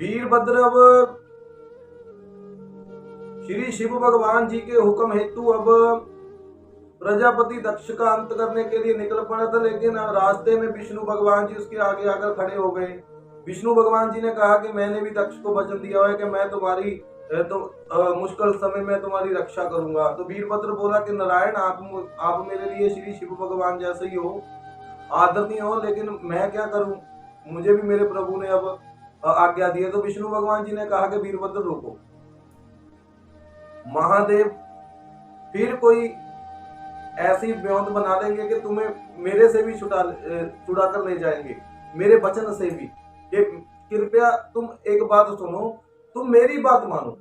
वीरभद्र अब श्री शिव भगवान जी के हुक्म हेतु अब प्रजापति दक्ष का अंत करने के लिए निकल पड़ा था, लेकिन रास्ते में विष्णु भगवान जी उसके आगे आकर खड़े हो गए। विष्णु भगवान जी ने कहा कि मैंने भी दक्ष को वचन दिया है कि मैं तुम्हारी मुश्किल समय में तुम्हारी रक्षा करूंगा। तो वीरभद्र बोला कि नारायण आप मेरे लिए श्री शिव भगवान जैसे ही हो, आदरणीय हो, लेकिन मैं क्या करूं, मुझे भी मेरे प्रभु ने अब आज्ञा दी है। तो विष्णु भगवान जी ने कहा कि वीरभद्र रुको, महादेव फिर कोई ऐसी व्योंत बना देंगे कि तुम्हें मेरे से भी छुड़ा कर ले जाएंगे, मेरे वचन से भी। कि कृपया तुम एक बात सुनो, तुम मेरी बात मानो,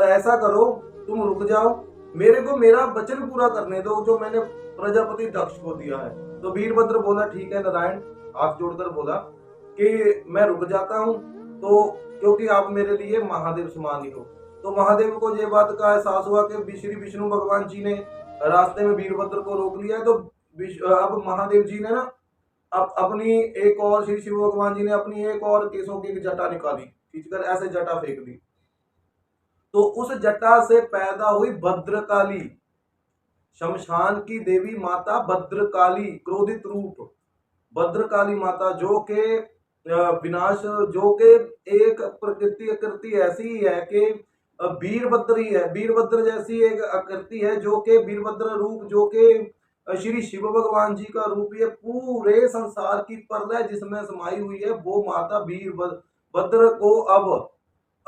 ऐसा करो, तुम रुक जाओ, मेरे को मेरा वचन पूरा करने दो जो मैंने प्रजापति दक्ष को दिया है। तो वीरभद्र बोला ठीक है नारायण, हाथ जोड़कर बोला कि मैं रुक जाता हूँ, तो क्योंकि आप मेरे लिए महादेव समान ही हो। तो महादेव को ये बात का एहसास हुआ कि श्री विष्णु भगवान जी ने रास्ते में वीरभद्र को रोक लिया है। तो अब महादेव जी ने ना अपनी एक और, श्री शिव भगवान जी ने अपनी एक और केसों की जटा निकाली, खींचकर ऐसे जटा फेंक दी। तो उस जटा से पैदा हुई भद्रकाली, शमशान की देवी माता भद्रकाली, क्रोधित रूप भद्रकाली माता, जो के विनाश, जो के एक प्रकृति ऐसी है कि वीरभद्र ही है, वीरभद्र जैसी एक आकृति है जो के वीरभद्र रूप, जो के श्री शिव भगवान जी का रूप, ये पूरे संसार की प्रलय जिसमें समाई हुई है, वो माता वीरभद्र को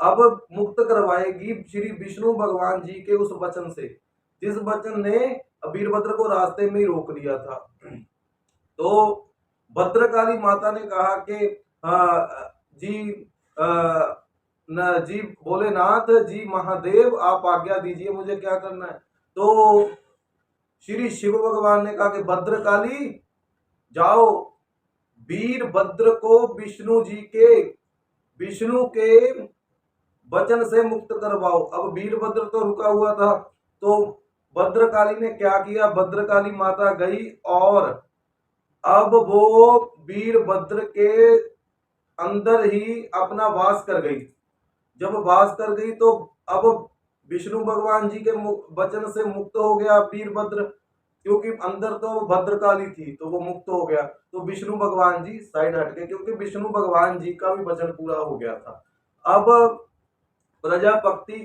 अब मुक्त करवाएगी श्री विष्णु भगवान जी के उस वचन से, जिस वचन ने वीरभद्र को रास्ते में ही रोक लिया था। तो भद्रकाली माता ने कहा कि जी भोलेनाथ जी, महादेव आप आज्ञा दीजिए, मुझे क्या करना है। तो श्री शिव भगवान ने कहा कि भद्रकाली जाओ, वीरभद्र को विष्णु के वचन से मुक्त करवाओ। अब वीरभद्र तो रुका हुआ था, तो भद्रकाली ने क्या किया, भद्रकाली माता गई और अब वो वीरभद्र के अंदर ही अपना वास कर गई। जब वास कर गई तो अब विष्णु भगवान जी के वचन से मुक्त हो गया वीरभद्र, क्योंकि अंदर तो भद्रकाली थी तो वो मुक्त हो गया। तो विष्णु भगवान जी साइड हट गए, क्योंकि विष्णु भगवान जी का भी वचन पूरा हो गया था। अब प्रजापति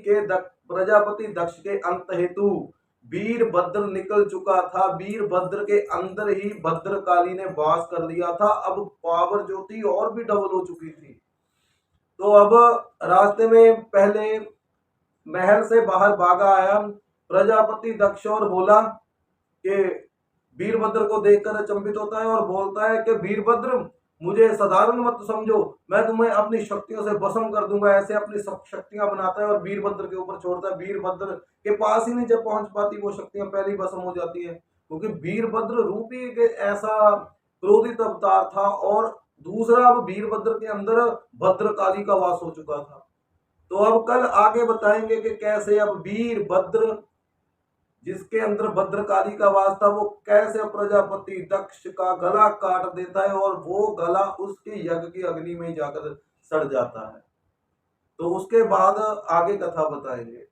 दक्ष के अंत हेतु वीरभद्र निकल चुका था, वीरभद्र के अंदर ही भद्रकाली ने वास कर लिया था। अब पावर जो थी और भी डबल हो चुकी थी। तो अब रास्ते में पहले महल से बाहर भागा आया प्रजापति दक्ष और बोला कि वीरभद्र को देखकर अचंभित होता है और बोलता है कि वीरभद्र, मुझे साधारण मत समझो, मैं तुम्हें अपनी शक्तियों से भस्म कर दूंगा। ऐसे अपनी शक्तियां बनाता है और वीरभद्र के ऊपर छोड़ता है। वीरभद्र के पास ही नहीं जब पहुंच पाती, वो शक्तियां पहले ही भस्म हो जाती है, क्योंकि वीरभद्र रूपी के ऐसा क्रोधित अवतार था। और दूसरा, अब वीरभद्र के अंदर भद्रकाली का वास हो चुका था। तो अब कल आगे बताएंगे कि कैसे अब वीरभद्र, जिसके अंदर भद्रकाली का वास था, वो कैसे प्रजापति दक्ष का गला काट देता है और वो गला उसके यज्ञ की अग्नि में जाकर सड़ जाता है। तो उसके बाद आगे कथा बताएंगे।